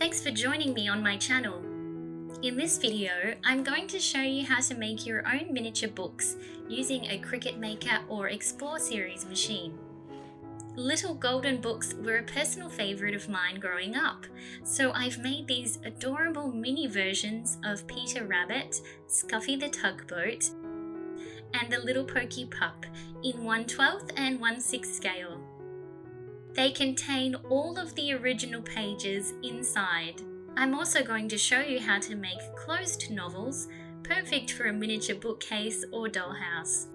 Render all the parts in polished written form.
Thanks for joining me on my channel. In this video, I'm going to show you how to make your own miniature books using a Cricut Maker or Explore series machine. Little golden books were a personal favourite of mine growing up, so I've made these adorable mini versions of Peter Rabbit, Scuffy the Tugboat, and the Little Pokey Pup in 1/12 and 1/6 scale. They contain all of the original pages inside. I'm also going to show you how to make closed novels, perfect for a miniature bookcase or dollhouse.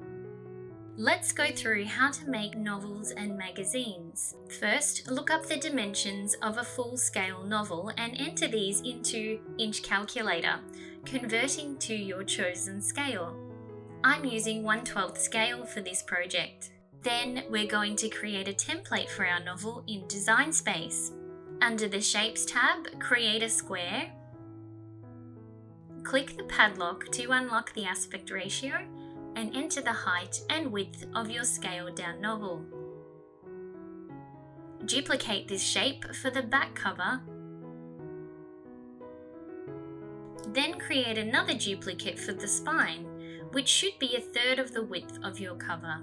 Let's go through how to make novels and magazines. First, look up the dimensions of a full-scale novel and enter these into Inch Calculator, converting to your chosen scale. I'm using 1/12 scale for this project. Then we're going to create a template for our novel in Design Space. Under the Shapes tab, create a square. Click the padlock to unlock the aspect ratio and enter the height and width of your scaled down novel. Duplicate this shape for the back cover. Then create another duplicate for the spine, which should be 1/3 of the width of your cover.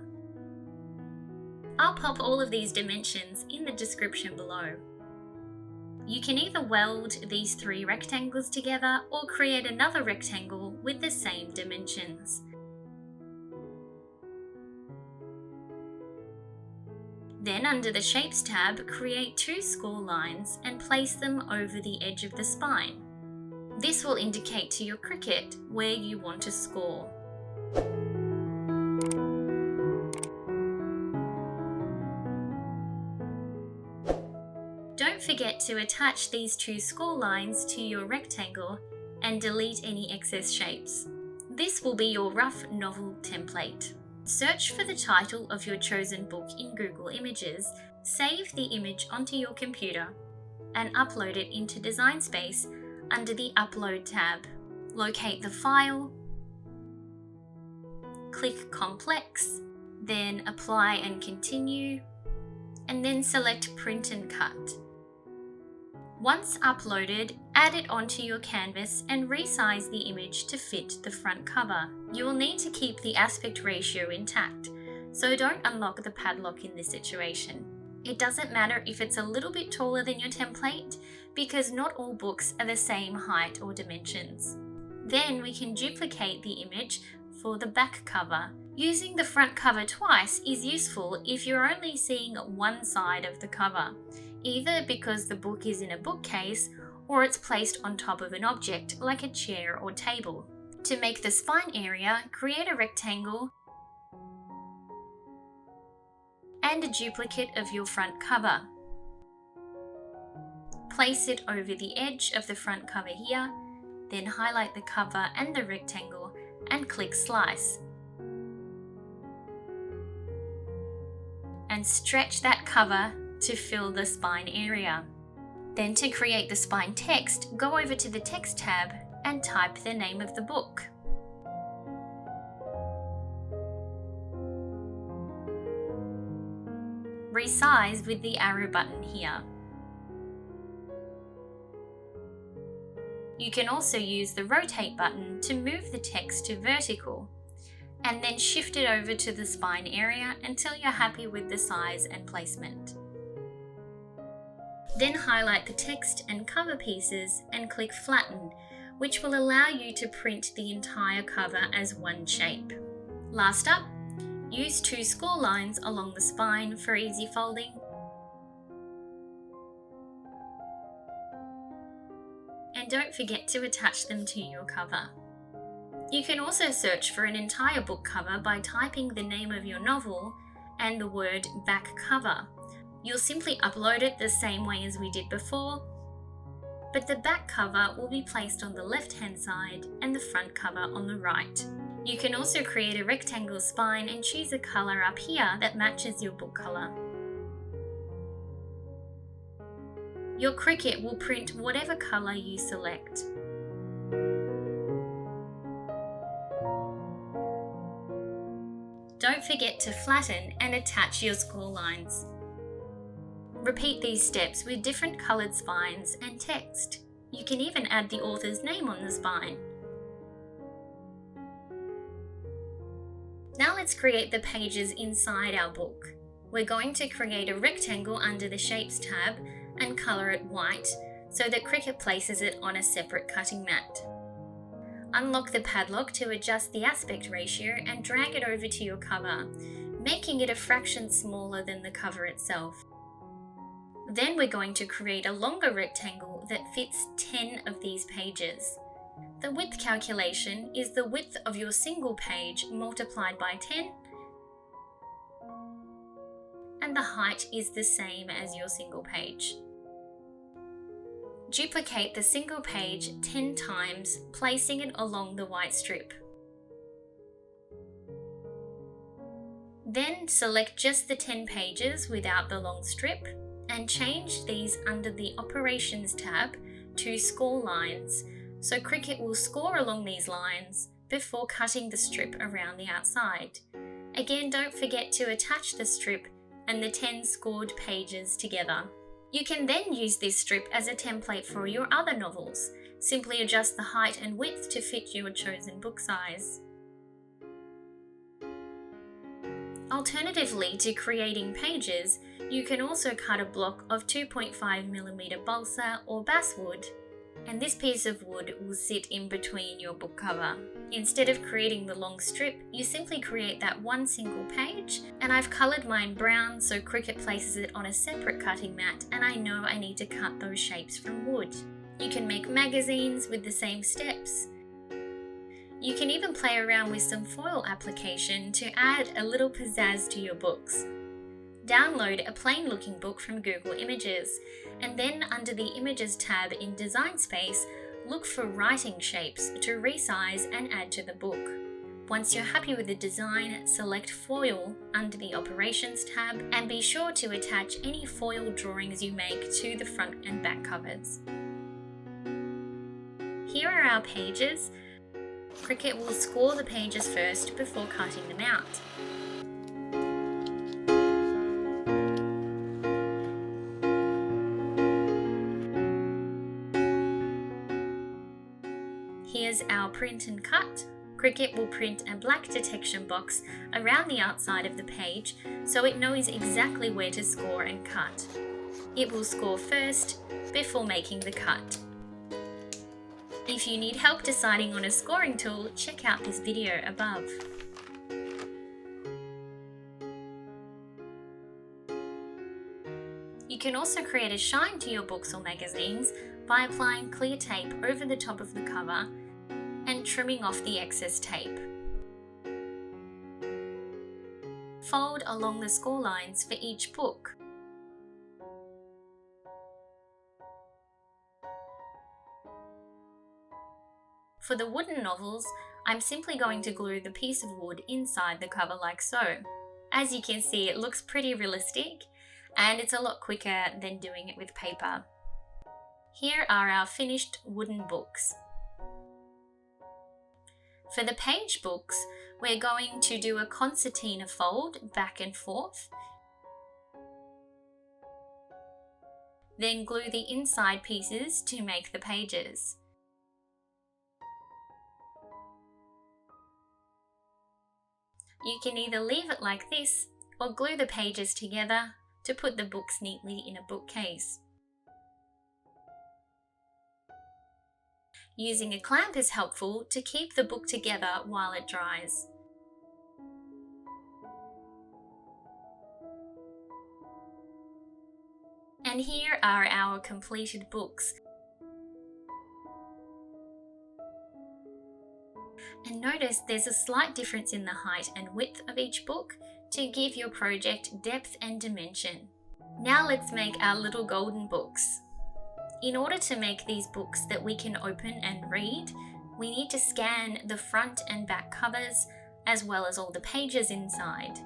I'll pop all of these dimensions in the description below. You can either weld these 3 rectangles together or create another rectangle with the same dimensions. Then under the Shapes tab, create 2 score lines and place them over the edge of the spine. This will indicate to your Cricut where you want to score. Don't forget to attach these 2 score lines to your rectangle and delete any excess shapes. This will be your rough novel template. Search for the title of your chosen book in Google Images, save the image onto your computer, and upload it into Design Space under the Upload tab. Locate the file, click Complex, then Apply and Continue, and then select Print and Cut. Once uploaded, add it onto your canvas and resize the image to fit the front cover. You will need to keep the aspect ratio intact, so don't unlock the padlock in this situation. It doesn't matter if it's a little bit taller than your template, because not all books are the same height or dimensions. Then we can duplicate the image for the back cover. Using the front cover twice is useful if you're only seeing one side of the cover, either because the book is in a bookcase or it's placed on top of an object like a chair or table. To make the spine area, create a rectangle and a duplicate of your front cover. Place it over the edge of the front cover here, then highlight the cover and the rectangle and click Slice. And stretch that cover to fill the spine area. Then to create the spine text, go over to the Text tab and type the name of the book. Resize with the arrow button here. You can also use the Rotate button to move the text to vertical, and then shift it over to the spine area until you're happy with the size and placement. Then highlight the text and cover pieces and click Flatten, which will allow you to print the entire cover as one shape. Last up, use 2 score lines along the spine for easy folding. And don't forget to attach them to your cover. You can also search for an entire book cover by typing the name of your novel and the word back cover. You'll simply upload it the same way as we did before, but the back cover will be placed on the left-hand side and the front cover on the right. You can also create a rectangle spine and choose a colour up here that matches your book colour. Your Cricut will print whatever colour you select. Don't forget to flatten and attach your score lines. Repeat these steps with different coloured spines and text. You can even add the author's name on the spine. Now let's create the pages inside our book. We're going to create a rectangle under the Shapes tab and colour it white so that Cricut places it on a separate cutting mat. Unlock the padlock to adjust the aspect ratio and drag it over to your cover, making it a fraction smaller than the cover itself. Then we're going to create a longer rectangle that fits 10 of these pages. The width calculation is the width of your single page multiplied by 10, and the height is the same as your single page. Duplicate the single page 10 times, placing it along the white strip. Then select just the 10 pages without the long strip and change these under the Operations tab to score lines, so Cricut will score along these lines before cutting the strip around the outside. Again, don't forget to attach the strip and the 10 scored pages together. You can then use this strip as a template for your other novels. Simply adjust the height and width to fit your chosen book size. Alternatively to creating pages, you can also cut a block of 2.5mm balsa or basswood, and this piece of wood will sit in between your book cover. Instead of creating the long strip, you simply create that one single page, and I've coloured mine brown so Cricut places it on a separate cutting mat, and I know I need to cut those shapes from wood. You can make magazines with the same steps. You can even play around with some foil application to add a little pizzazz to your books. Download a plain looking book from Google Images, and then under the Images tab in Design Space, look for writing shapes to resize and add to the book. Once you're happy with the design, select Foil under the Operations tab and be sure to attach any foil drawings you make to the front and back covers. Here are our pages. Cricut will score the pages first before cutting them out. Here's our print and cut. Cricut will print a black detection box around the outside of the page so it knows exactly where to score and cut. It will score first before making the cut. If you need help deciding on a scoring tool, check out this video above. You can also create a shine to your books or magazines by applying clear tape over the top of the cover and trimming off the excess tape. Fold along the score lines for each book. For the wooden novels, I'm simply going to glue the piece of wood inside the cover like so. As you can see, it looks pretty realistic, and it's a lot quicker than doing it with paper. Here are our finished wooden books. For the page books, we're going to do a concertina fold back and forth, then glue the inside pieces to make the pages. You can either leave it like this or glue the pages together to put the books neatly in a bookcase. Using a clamp is helpful to keep the book together while it dries. And here are our completed books. And notice there's a slight difference in the height and width of each book to give your project depth and dimension. Now let's make our little golden books. In order to make these books that we can open and read, we need to scan the front and back covers as well as all the pages inside.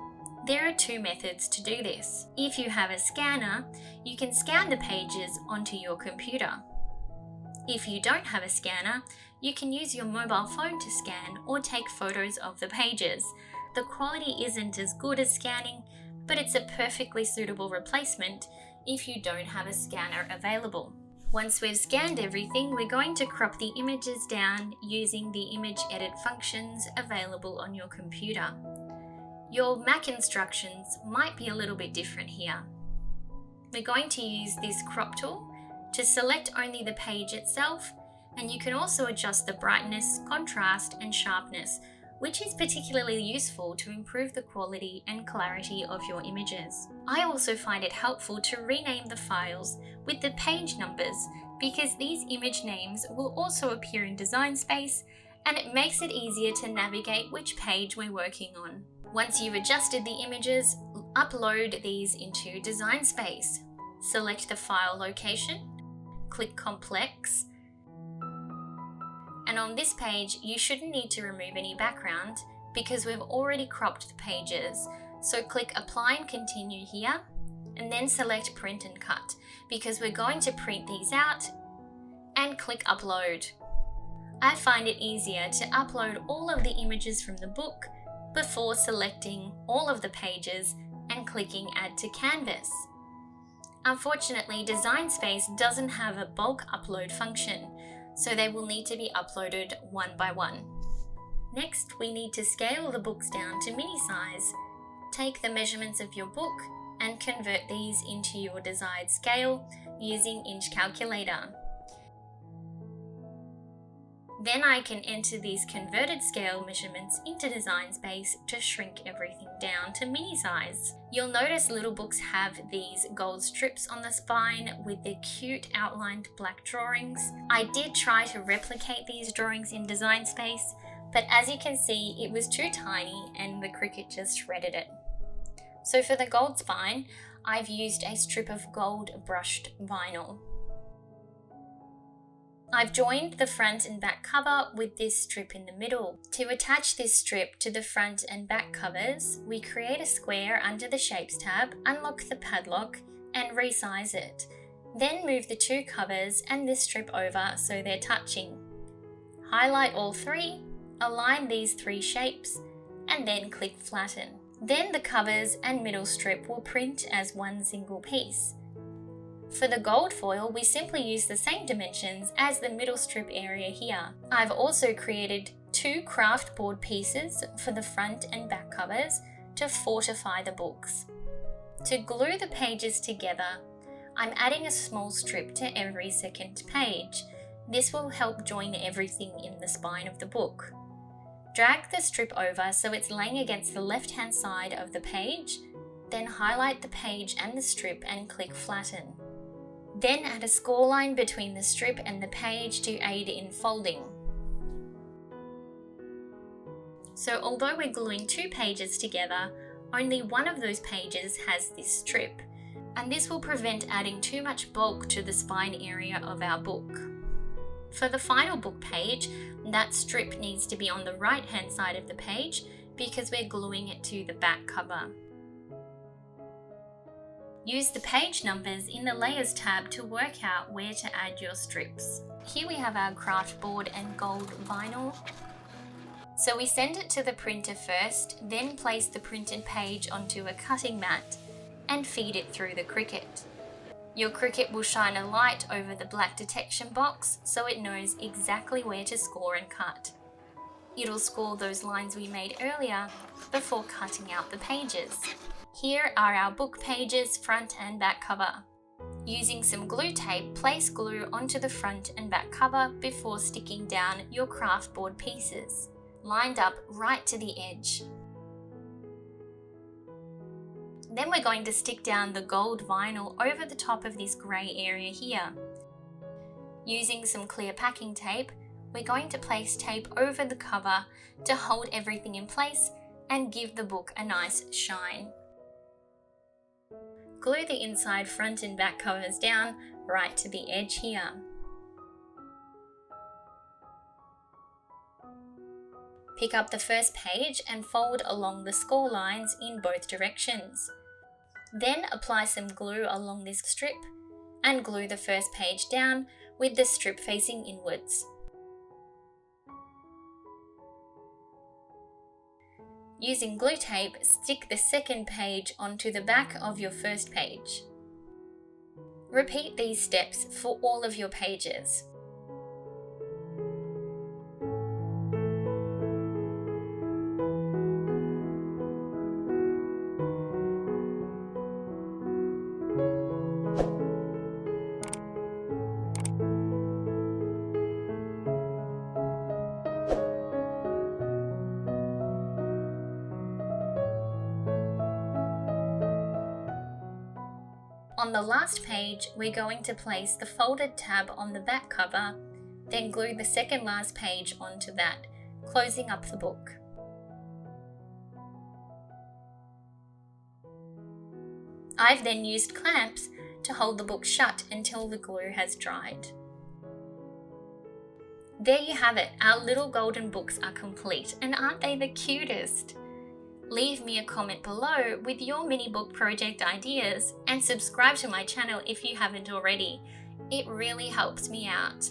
There are two methods to do this. If you have a scanner, you can scan the pages onto your computer. If you don't have a scanner, you can use your mobile phone to scan or take photos of the pages. The quality isn't as good as scanning, but it's a perfectly suitable replacement if you don't have a scanner available. Once we've scanned everything, we're going to crop the images down using the image edit functions available on your computer. Your Mac instructions might be a little bit different here. We're going to use this crop tool to select only the page itself, and you can also adjust the brightness, contrast, and sharpness, which is particularly useful to improve the quality and clarity of your images. I also find it helpful to rename the files with the page numbers because these image names will also appear in Design Space, and it makes it easier to navigate which page we're working on. Once you've adjusted the images, upload these into Design Space. Select the file location, click Complex, and on this page you shouldn't need to remove any background because we've already cropped the pages. So click Apply and Continue here, and then select Print and Cut because we're going to print these out, and click Upload. I find it easier to upload all of the images from the book before selecting all of the pages and clicking Add to Canvas. Unfortunately, Design Space doesn't have a bulk upload function, so they will need to be uploaded one by one. Next, we need to scale the books down to mini size. Take the measurements of your book and convert these into your desired scale using Inch Calculator. Then I can enter these converted scale measurements into Design Space to shrink everything down to mini size. You'll notice little books have these gold strips on the spine with the cute outlined black drawings. I did try to replicate these drawings in Design Space, but as you can see, it was too tiny and the Cricut just shredded it. So for the gold spine, I've used a strip of gold brushed vinyl. I've joined the front and back cover with this strip in the middle. To attach this strip to the front and back covers, we create a square under the Shapes tab, unlock the padlock, and resize it. Then move the two covers and this strip over so they're touching. Highlight all three, align these three shapes, and then click Flatten. Then the covers and middle strip will print as one single piece. For the gold foil, we simply use the same dimensions as the middle strip area here. I've also created two craft board pieces for the front and back covers to fortify the books. To glue the pages together, I'm adding a small strip to every second page. This will help join everything in the spine of the book. Drag the strip over so it's laying against the left-hand side of the page, then highlight the page and the strip and click Flatten. Then add a score line between the strip and the page to aid in folding. So although we're gluing two pages together, only one of those pages has this strip, and this will prevent adding too much bulk to the spine area of our book. For the final book page, that strip needs to be on the right hand side of the page because we're gluing it to the back cover. Use the page numbers in the Layers tab to work out where to add your strips. Here we have our craft board and gold vinyl. So we send it to the printer first, then place the printed page onto a cutting mat and feed it through the Cricut. Your Cricut will shine a light over the black detection box so it knows exactly where to score and cut. It'll score those lines we made earlier before cutting out the pages. Here are our book pages, front and back cover. Using some glue tape, place glue onto the front and back cover before sticking down your craft board pieces, lined up right to the edge. Then we're going to stick down the gold vinyl over the top of this grey area here. Using some clear packing tape, we're going to place tape over the cover to hold everything in place and give the book a nice shine. Glue the inside front and back covers down right to the edge here. Pick up the first page and fold along the score lines in both directions. Then apply some glue along this strip and glue the first page down with the strip facing inwards. Using glue tape, stick the second page onto the back of your first page. Repeat these steps for all of your pages. On the last page, we're going to place the folded tab on the back cover, then glue the second last page onto that, closing up the book. I've then used clamps to hold the book shut until the glue has dried. There you have it, our little golden books are complete, and aren't they the cutest? Leave me a comment below with your mini book project ideas and subscribe to my channel if you haven't already. It really helps me out.